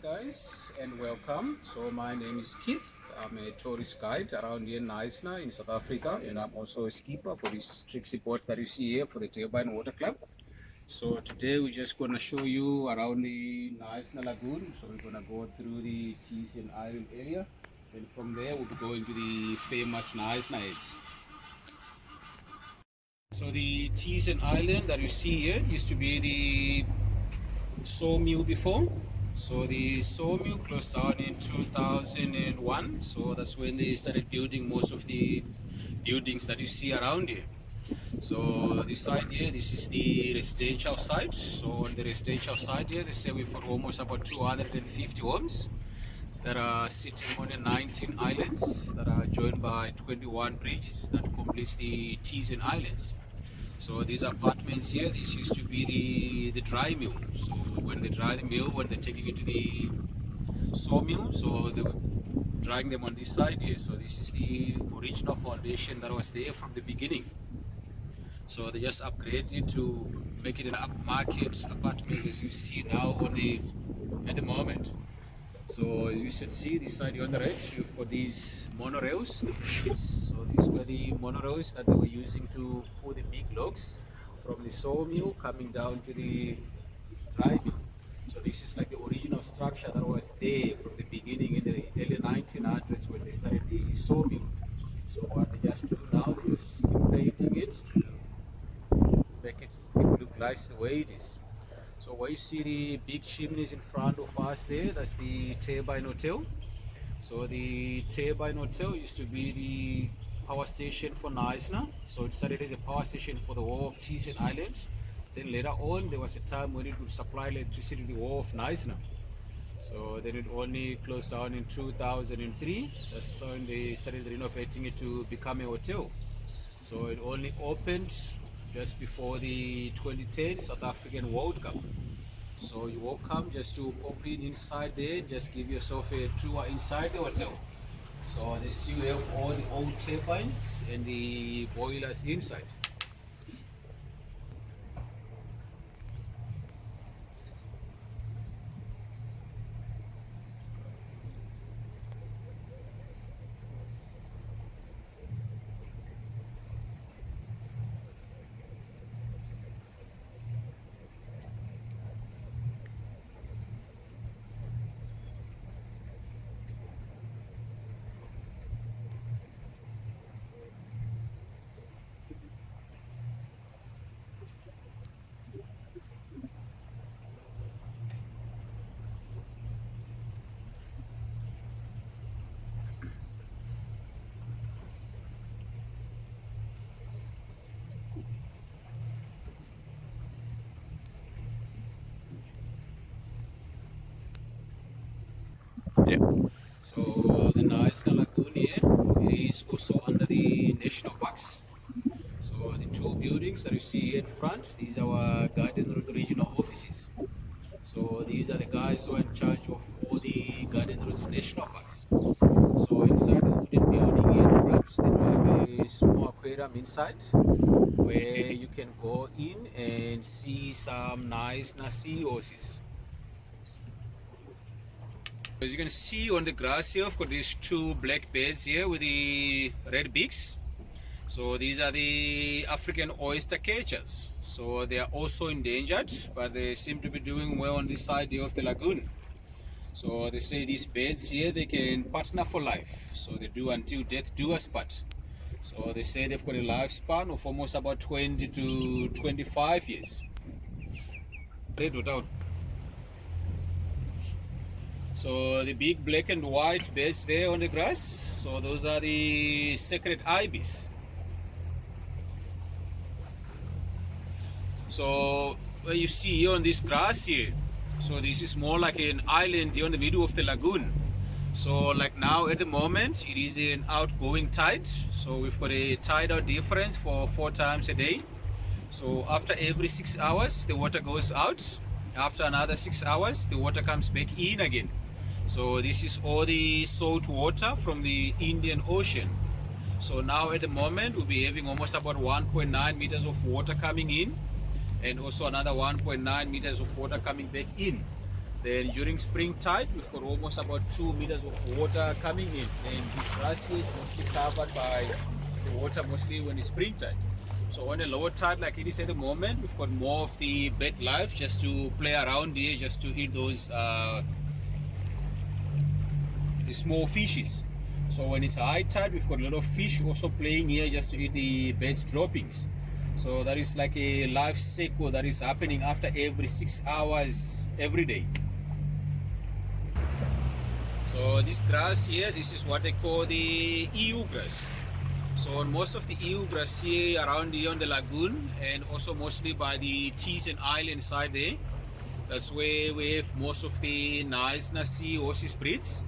guys, and welcome. So my name is Keith. I'm a tourist guide around here in Knysna in South Africa, and I'm also a skipper for this Trixie boat that you see here for the Turbine Water Club. So today we're just going to show you around the knysna lagoon. So we're going to go through the Tees Island area, and from there we'll be going to the famous knysna heads. So the Tees Island that you see here used to be the sawmill before. So the sawmill closed down in 2001. So that's when they started building most of the buildings that you see around here. So this side here, this is the residential side. So on the residential side here, they say we've got almost about 250 homes that are sitting on the 19 islands that are joined by 21 bridges that completes the Tees Islands. So these apartments here, this used to be the dry mill. So when they dry the mill, when they're taking it to the sawmill, so they were drying them on this side here. So this is the original foundation that was there from the beginning. So they just upgraded it to make it an upmarket apartment as you see now at the moment. So as you should see, this side on the right, you've got these monorails. So these were the monorails that they were using to pull the big logs from the sawmill coming down to the dry mill. So this is like the original structure that was there from the beginning in the early 1900s when they started the sawmill. So what they just do now, they just keep painting it to make it look like the way it is. So where you see the big chimneys in front of us there, that's the Turbine Hotel. So the Turbine Hotel used to be the power station for knysna. So it started as a power station for the whole of Tees Island. Then later on, there was a time when it would supply electricity to the whole of knysna. So then it only closed down in 2003. That's when they started renovating it to become a hotel. So it only opened just before the 2010 South African World Cup. So you're welcome just to pop in inside there, just give yourself a tour inside the hotel. So they still have all the old turbines and the boilers inside. Yeah. So the knysna lagoon here is also under the national parks. So the two buildings that you see in front, these are our Garden regional offices. So these are the guys who are in charge of all the Garden national parks. So inside the wooden building here in front, they have a small aquarium inside where you can go in and see some knysna seahorses. As you can see on the grass here, I've got these two black birds here with the red beaks. So these are the African oyster catchers. So they are also endangered, but they seem to be doing well on this side here of the lagoon. So they say these birds here, they can partner for life. So they do until death do us part. So they say they've got a lifespan of almost about 20 to 25 years. Red without. So the big black and white birds there on the grass, so those are the sacred ibis. So where you see here on this grass here, so this is more like an island here in the middle of the lagoon. So like now at the moment it is an outgoing tide, so we've got a tidal difference for 4 times a day. So after every 6 hours the water goes out, after another 6 hours the water comes back in again. So this is all the salt water from the Indian Ocean. So now at the moment we'll be having almost about 1.9 meters of water coming in, and also another 1.9 meters of water coming back in. Then during spring tide, we've got almost about 2 meters of water coming in. And this grass here is mostly covered by the water mostly when it's spring tide. So on a lower tide like it is at the moment, we've got more of the bed life just to play around here, just to eat those the small fishes. So when it's high tide, we've got a lot of fish also playing here just to eat the bed's droppings. So that is like a life cycle that is happening after every 6 hours every day. So this grass here, this is what they call the EU grass. So on most of the EU grass here around here on the lagoon, and also mostly by the knysna island side there, that's where we have most of the knysna sea horses breeds.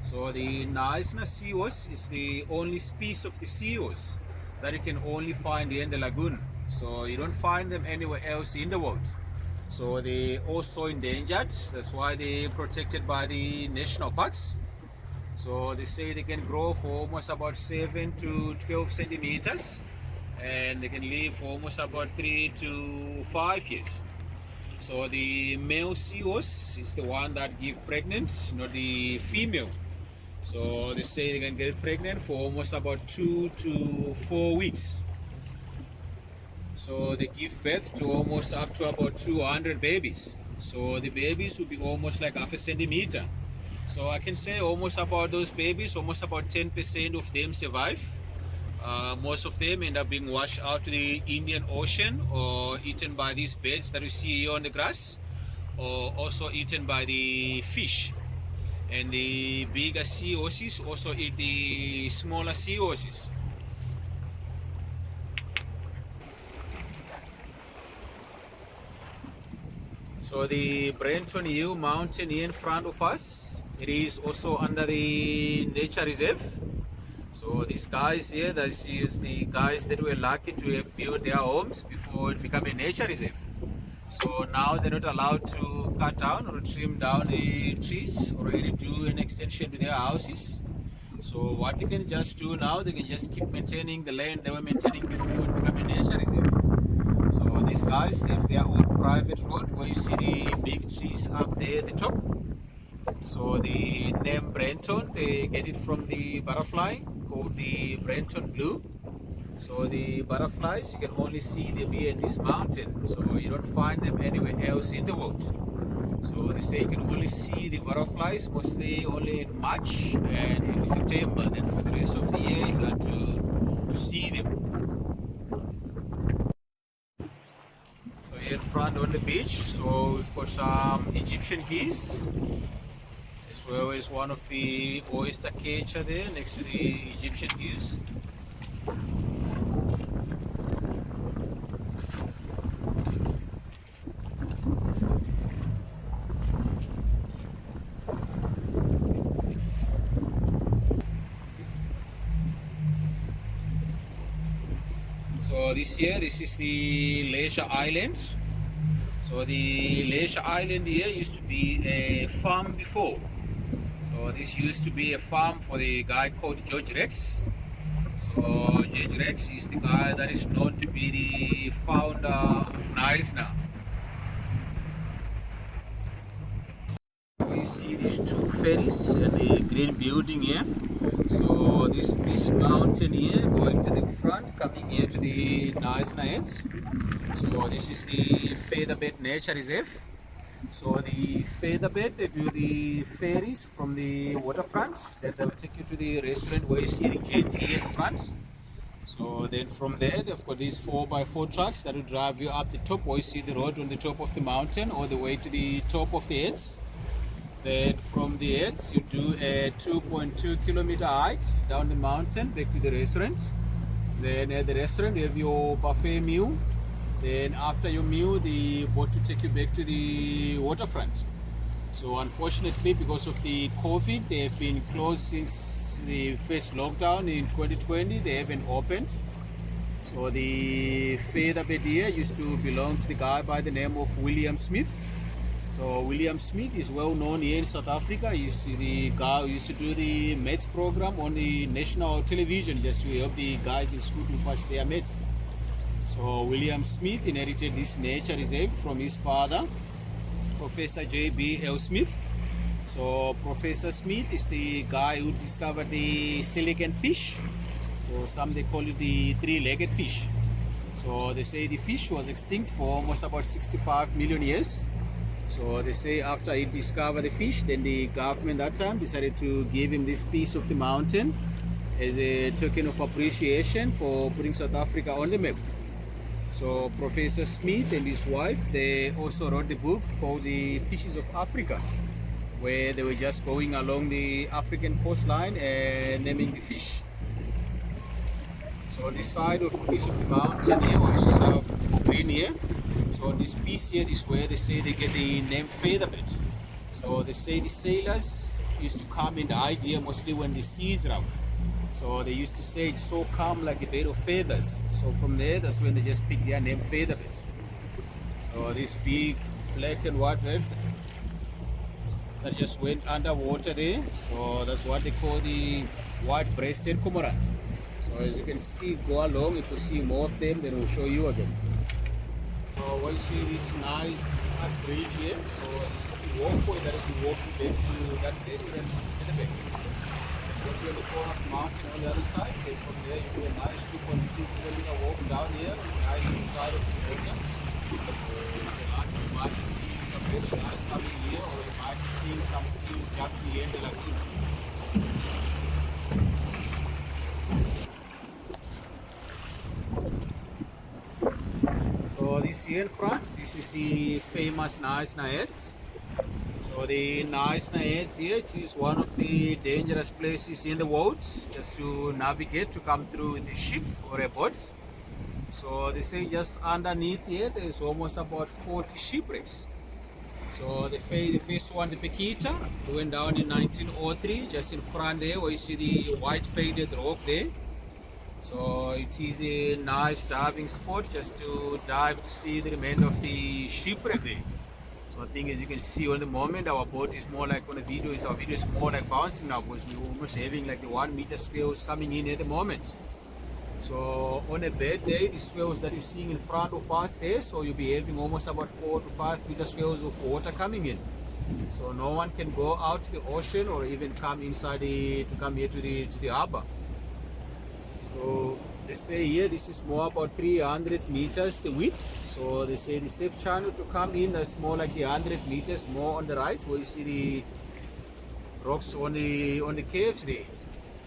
So the knysna sea horse is the only species of the sea horse that you can only find here in the lagoon. So you don't find them anywhere else in the world. So they're also endangered. That's why they're protected by the national parks. So they say they can grow for almost about 7 to 12 centimeters, and they can live for almost about 3 to 5 years. So the male sea horse is the one that gives pregnant, not the female. So they say they can get pregnant for almost about 2 to 4 weeks. So they give birth to almost up to about 200 babies. So the babies will be almost like half a centimeter. So I can say almost about those babies, almost about 10% of them survive. Most of them end up being washed out to the Indian Ocean or eaten by these birds that you see here on the grass, or also eaten by the fish. And the bigger sea horses also eat the smaller sea horses. So the Brenton Hill mountain here in front of us, it is also under the nature reserve. So these guys here, that is the guys that were lucky to have built their homes before it became a nature reserve. So now they're not allowed to cut down or trim down the trees or really do an extension to their houses. So what they can just do now, they can just keep maintaining the land they were maintaining before it became a nature reserve. So these guys, they have their own private road where you see the big trees up there at the top. So the name Brenton, they get it from the butterfly called the Brenton blue. So the butterflies, you can only see them here in this mountain. So you don't find them anywhere else in the world. So they say you can only see the butterflies mostly only in March and in September. Then for the rest of the year, it's hard to see them. So here in front on the beach, so we've got some Egyptian geese. As well as one of the oyster catcher there next to the Egyptian geese. So this is the Leisure Island. So the Leisure Island here used to be a farm before. So this used to be a farm for the guy called George Rex. So George Rex is the guy that is known to be the founder of knysna. You see these two ferries and the green building here. So this mountain here going to the front, coming here to the knysna heads. So this is the Featherbed Nature Reserve. So the Featherbed, they do the ferries from the waterfront. Then they'll take you to the restaurant where you see the jetty here in front. So then from there, they've got these 4x4 trucks that will drive you up the top where you see the road on the top of the mountain all the way to the top of the heads. Then from the heads, you do a 2.2 kilometer hike down the mountain back to the restaurant. Then at the restaurant, you have your buffet meal. Then after your meal, the boat will take you back to the waterfront. So unfortunately, because of the COVID, they have been closed since the first lockdown in 2020. They haven't opened. So the Featherbed here used to belong to the guy by the name of William Smith. So William Smith is well known here in South Africa. He's the guy who used to do the maths program on the national television just to help the guys in school to pass their maths. So William Smith inherited this nature reserve from his father. Professor J.B. L. Smith. So Professor Smith is the guy who discovered the silicon fish. So some they call it the three-legged fish. So they say the fish was extinct for almost about 65 million years. So they say after he discovered the fish, then the government that time decided to give him this piece of the mountain as a token of appreciation for putting South Africa on the map. So Professor Smith and his wife, they also wrote the book called The Fishes of Africa, where they were just going along the African coastline and naming the fish. So on this side of the piece of the mountain here, what is some green here. So on this piece here, this is where they say they get the name featherbed. So they say the sailors used to come in the idea mostly when the sea is rough. So they used to say it's so calm like a bed of feathers. So from there, that's when they just picked their name featherbed. So this big black and white bird that just went underwater there. So that's what they call the white-breasted cormorant. So as you can see, go along. If you see more of them, then we'll show you again. So what you see this nice bridge here. So this is the walkway that is the walking back to that place where the back. Go to the corner of the mountain on the other side. Then from there you do a nice 2.2-kilometer walk down here on the right side of the water. You might be seeing some very nice coming here, or you might be seeing some seals jumping here in the lagoon. So this here in front, this is the famous knysna heads. So the knysna heads here, it is one of the dangerous places in the world just to navigate, to come through with a ship or a boat. So they say just underneath here, there's almost about 40 shipwrecks. So the first one, the Pekita, went down in 1903, just in front there where you see the white painted rock there. So it is a nice diving spot just to dive to see the remainder of the shipwreck there. So I think as you can see on the moment, our boat is more like, on the video, our video is more like bouncing now, because we're almost having like the 1 meter swells coming in at the moment. So on a bad day, the swells that you're seeing in front of us there, so you'll be having almost about 4 to 5 meter swells of water coming in. So no one can go out to the ocean or even come inside to come here to the harbor. So they say here this is more about 300 meters the width. So they say the safe channel to come in, that's more like the 100 meters more on the right, where you see the rocks on the caves there.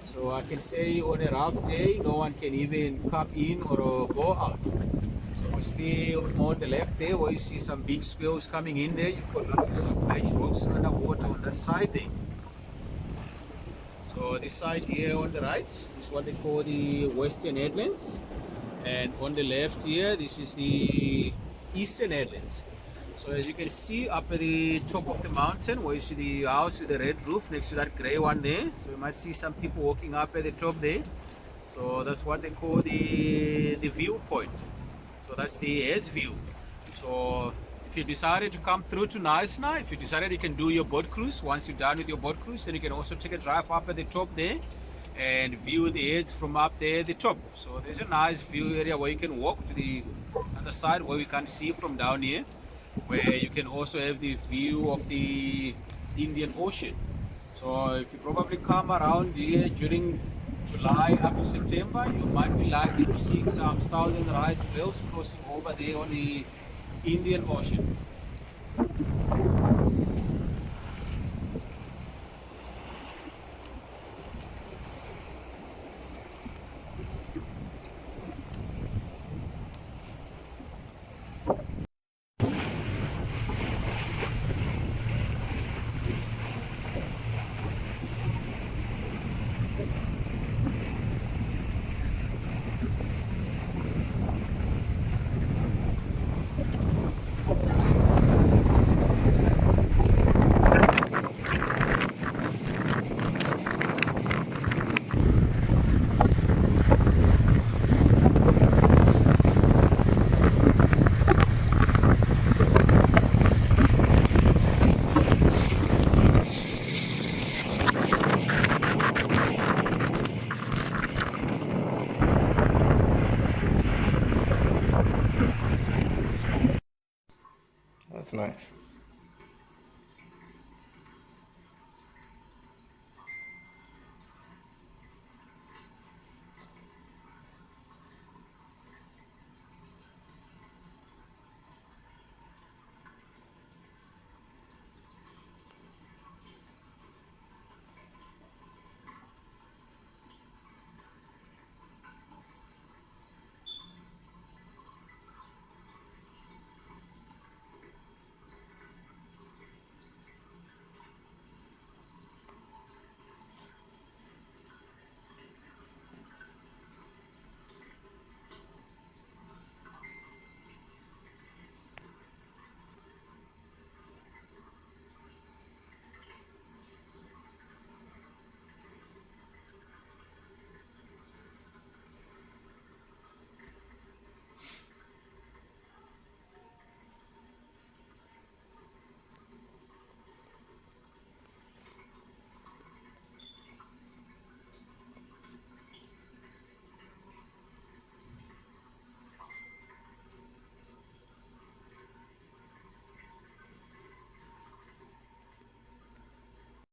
So I can say on a rough day, no one can even come in or go out. So mostly on the left there, where you see some big swells coming in there, you've got like some large rocks underwater on that side there. So this side here on the right is what they call the Western Headlands, and on the left here, this is the Eastern Headlands. So as you can see up at the top of the mountain, where you see the house with the red roof next to that grey one there, so you might see some people walking up at the top there. So that's what they call the viewpoint. So that's the head's view. So if you decided to come through to knysna, if you decided you can do your boat cruise, once you're done with your boat cruise, then you can also take a drive up at the top there and view the heads from up there at the top. So there's a nice view area where you can walk to the other side where we can't see from down here, where you can also have the view of the Indian Ocean. So if you probably come around here during July up to September, you might be likely to see some southern right whales crossing over there on the Indian Ocean. That's nice.